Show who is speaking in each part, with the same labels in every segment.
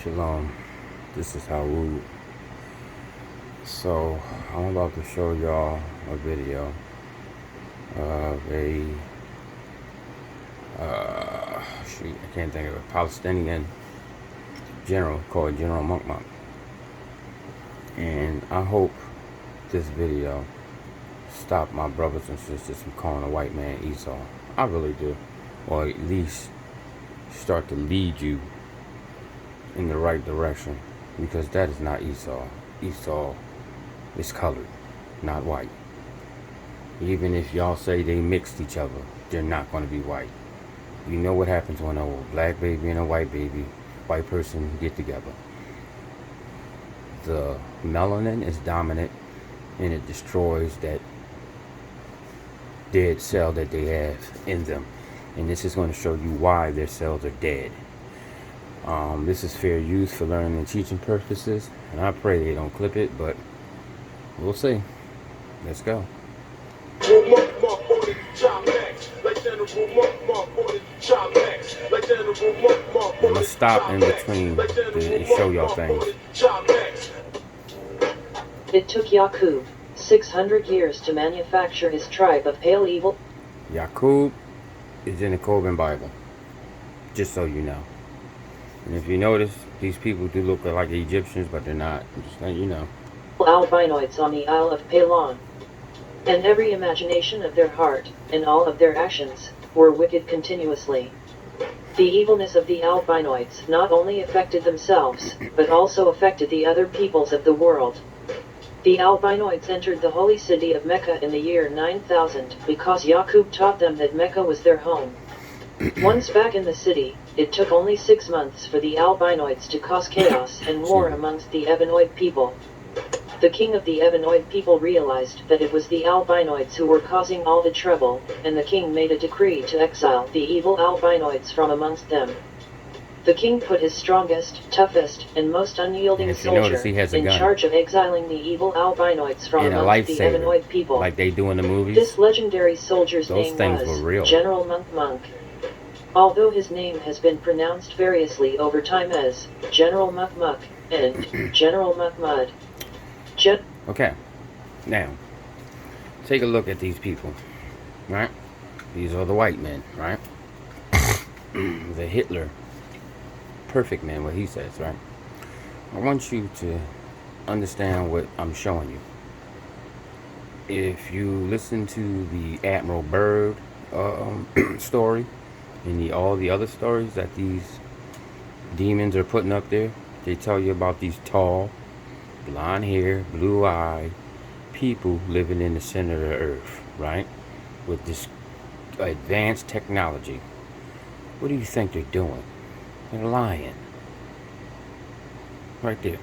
Speaker 1: Shalom. This is Howard. So I'm about to show y'all a video of I can't think of a Palestinian general called General Monk. And I hope this video stop my brothers and sisters from calling a white man Esau. I really do. Or at least start to lead you in the right direction, because that is not Esau. Esau is colored, not white. Even if y'all say they mixed each other, they're not going to be white. You know what happens when a black baby and a white person get together. The melanin is dominant and it destroys that dead cell that they have in them. And this is going to show you why their cells are dead. This is fair use for learning and teaching purposes, and I pray they don't clip it, but we'll see. Let's go. I'm gonna stop in between to show y'all things.
Speaker 2: It took Yaqub 600 years to manufacture his tribe of pale evil.
Speaker 1: Yaqub is in the Corbin Bible, just so you know. And if you notice, these people do look like Egyptians, but they're not. Just letting you know.
Speaker 2: Albinoids on the Isle of Pelon. And every imagination of their heart, and all of their actions, were wicked continuously. The evilness of the albinoids not only affected themselves, but also affected the other peoples of the world. The albinoids entered the holy city of Mecca in the year 9000, because Yaqub taught them that Mecca was their home. Once back in the city, it took only 6 months for the albinoids to cause chaos and war amongst the Ebenoid people. The king of the Ebenoid people realized that it was the albinoids who were causing all the trouble, and the king made a decree to exile the evil albinoids from amongst them. The king put his strongest, toughest, and most unyielding soldier in charge of exiling the evil albinoids from amongst the Ebenoid people.
Speaker 1: Like they do in the movies.
Speaker 2: This legendary soldier's name was General Monk. Although his name has been pronounced variously over time as General Monk and General Muhammad.
Speaker 1: Okay, now take a look at these people, right? These are the white men, right? The Hitler, perfect man, what he says, right? I want you to understand what I'm showing you. If you listen to the Admiral Byrd story and all the other stories that these demons are putting up there, they tell you about these tall, blonde hair, blue eye people living in the center of the earth, right? With this advanced technology. What do you think they're doing? They're lying. Right there.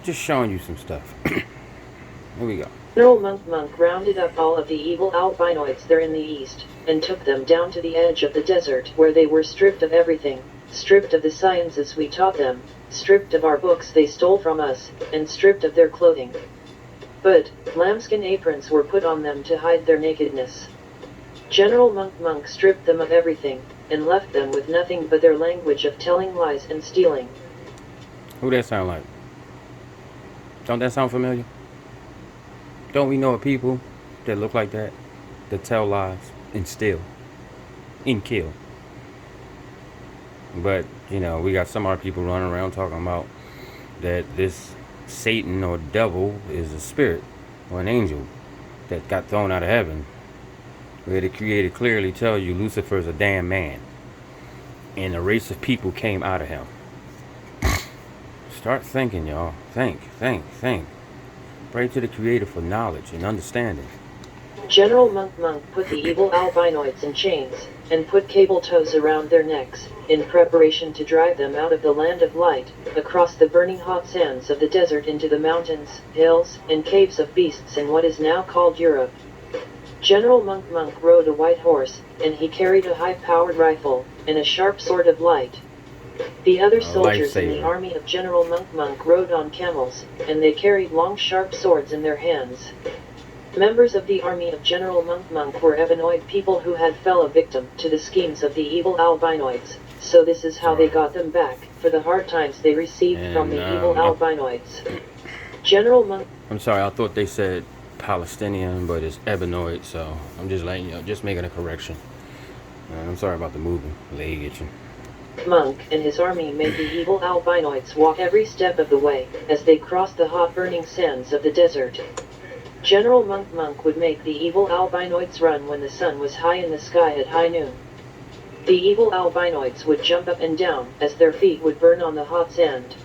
Speaker 1: Just showing you some stuff. Here we go.
Speaker 2: General Monk rounded up all of the evil albinoids there in the east, and took them down to the edge of the desert, where they were stripped of everything, stripped of the sciences we taught them, stripped of our books they stole from us, and stripped of their clothing. But lambskin aprons were put on them to hide their nakedness. General Monk stripped them of everything, and left them with nothing but their language of telling lies and stealing.
Speaker 1: Who that sound like? Don't that sound familiar? Don't we know of people that look like that tell lies and steal and kill? But, you know, we got some of our people running around talking about that this Satan or devil is a spirit or an angel that got thrown out of heaven, where the Creator clearly tells you Lucifer is a damn man and a race of people came out of him. Start thinking, y'all. Think. Pray to the Creator for knowledge and understanding.
Speaker 2: General Monk put the evil albinoids in chains, and put cable tows around their necks, in preparation to drive them out of the land of light, across the burning hot sands of the desert into the mountains, hills, and caves of beasts in what is now called Europe. General Monk rode a white horse, and he carried a high-powered rifle, and a sharp sword of light. The other soldiers in the army of General Monk rode on camels, and they carried long sharp swords in their hands. Members of the army of General Monk were Ebenoid people who had fell a victim to the schemes of the evil albinoids, So this is how they
Speaker 1: Sorry.
Speaker 2: got them back, for the hard times they received from
Speaker 1: And
Speaker 2: the evil albinoids. General Monk.
Speaker 1: I'm sorry, I thought they said Palestinian, but it's Ebenoid, so I'm just letting you know, just making a correction. And I'm sorry about the moving leg itching.
Speaker 2: Monk and his army made the evil albinoids walk every step of the way, as they crossed the hot burning sands of the desert. General Monk would make the evil albinoids run when the sun was high in the sky at high noon. The evil albinoids would jump up and down, as their feet would burn on the hot sand.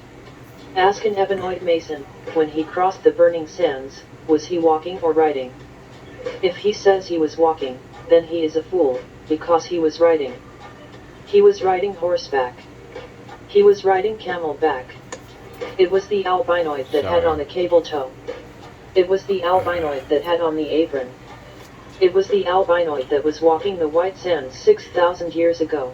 Speaker 2: Ask an Ebenoid mason, when he crossed the burning sands, was he walking or riding? If he says he was walking, then he is a fool, because he was riding. He was riding horseback. He was riding camelback. It was the albinoid that had on the cable tow. It was the albinoid that had on the apron. It was the albinoid that was walking the white sands 6,000 years ago.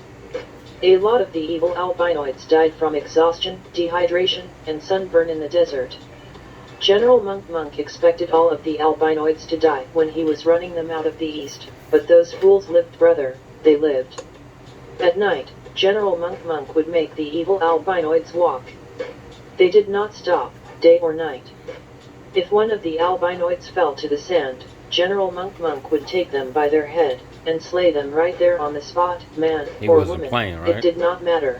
Speaker 2: A lot of the evil albinoids died from exhaustion, dehydration, and sunburn in the desert. General Monk expected all of the albinoids to die when he was running them out of the east, but those fools lived, brother, they lived. At night, General Monk would make the evil albinoids walk. They did not stop, day or night. If one of the albinoids fell to the sand, General Monk would take them by their head, and slay them right there on the spot, man or woman.
Speaker 1: Playing, right?
Speaker 2: It did not matter.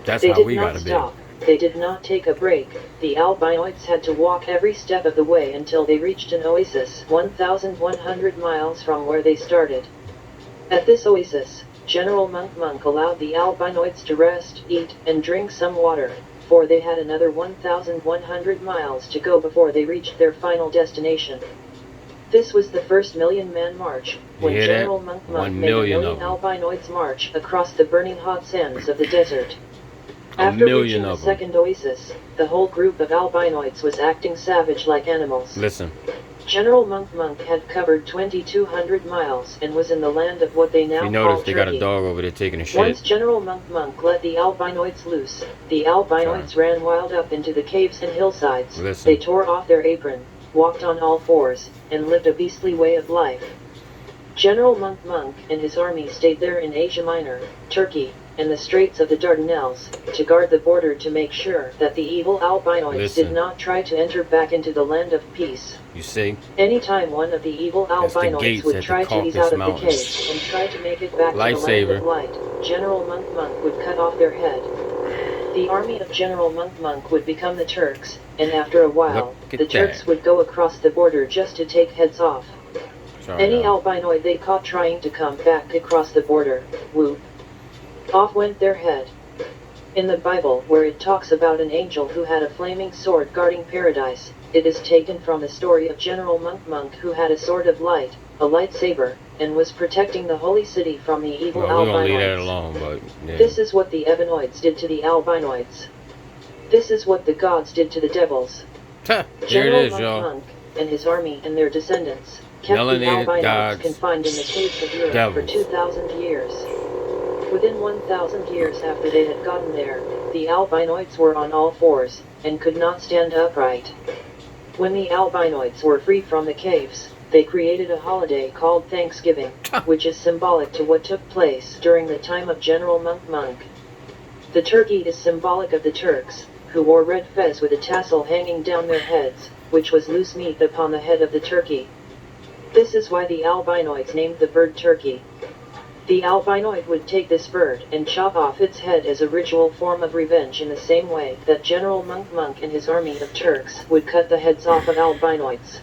Speaker 1: That's
Speaker 2: They
Speaker 1: how
Speaker 2: did
Speaker 1: we
Speaker 2: not
Speaker 1: gotta
Speaker 2: stop. They did not take a break. The albinoids had to walk every step of the way until they reached an oasis 1,100 miles from where they started. At this oasis, General Monk allowed the albinoids to rest, eat, and drink some water, for they had another 1,100 miles to go before they reached their final destination. This was the first million-man march, when General Monk made a million albinoids march across the burning hot sands of the desert. After reaching the second oasis, the whole group of albinoids was acting savage like animals.
Speaker 1: Listen.
Speaker 2: General Monk had covered 2,200 miles and was in the land of what they now call Turkey.
Speaker 1: You notice they got a dog over there taking a shit.
Speaker 2: Once General Monk let the albinoids loose, the albinoids ran wild up into the caves and hillsides.
Speaker 1: Listen.
Speaker 2: They tore off their apron, walked on all fours, and lived a beastly way of life. General Monk and his army stayed there in Asia Minor, Turkey, and the Straits of the Dardanelles, to guard the border to make sure that the evil albinoids did not try to enter back into the land of peace.
Speaker 1: You see?
Speaker 2: Anytime one of the evil albinoids would try to ease out of the cave and try to make it back to the land of light, General Monk would cut off their head. The army of General Monk would become the Turks, and after a while, the Turks would go across the border just to take heads off. Any albinoid they caught trying to come back across the border, whoop, off went their head. In the Bible, where it talks about an angel who had a flaming sword guarding paradise, it is taken from the story of General Monk who had a sword of light, a lightsaber, and was protecting the holy city from the evil albinoids.
Speaker 1: We're gonna leave that alone, but yeah.
Speaker 2: This is what the Ebenoids did to the albinoids. This is what the gods did to the devils. General Monk and his army and their descendants kept the albinoids confined in the caves of Europe for 2,000 years. Within 1,000 years after they had gotten there, the albinoids were on all fours, and could not stand upright. When the albinoids were free from the caves, they created a holiday called Thanksgiving, which is symbolic to what took place during the time of General Monk. The turkey is symbolic of the Turks, who wore red fez with a tassel hanging down their heads, which was loose meat upon the head of the turkey. This is why the albinoids named the bird turkey. The albinoid would take this bird and chop off its head as a ritual form of revenge, in the same way that General Monk and his army of Turks would cut the heads off of albinoids.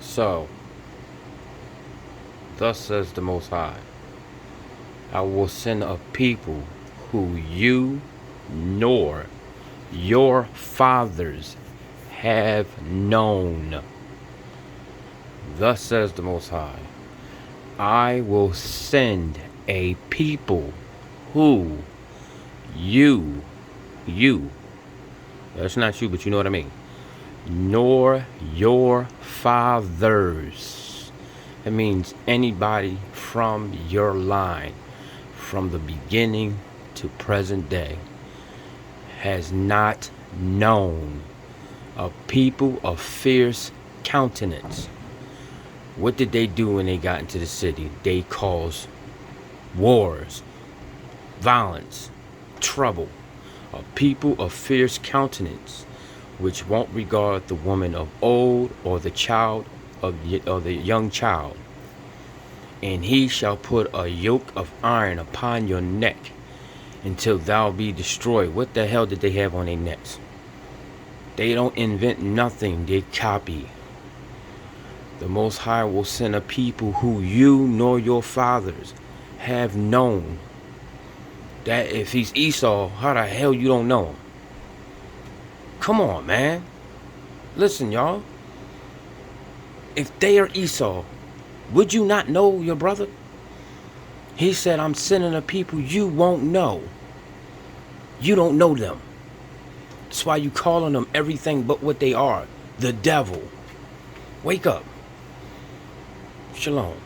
Speaker 1: So, thus says the Most High, I will send a people who you nor your fathers have known. Thus says the Most High, I will send a people who you, that's not you, but you know what I mean, nor your fathers. It means anybody from your line, from the beginning to present day, has not known a people of fierce countenance, What did they do when they got into the city? They caused wars, violence, trouble. A people of fierce countenance, which won't regard the woman of old or the child or the young child. And he shall put a yoke of iron upon your neck until thou be destroyed. What the hell did they have on their necks? They don't invent nothing, they copy. The Most High will send a people who you nor your fathers have known. That if he's Esau, how the hell you don't know him? Come on, man. Listen, y'all. If they are Esau, would you not know your brother? He said, I'm sending a people you won't know. You don't know them. That's why you calling them everything but what they are. The devil. Wake up. Shalom.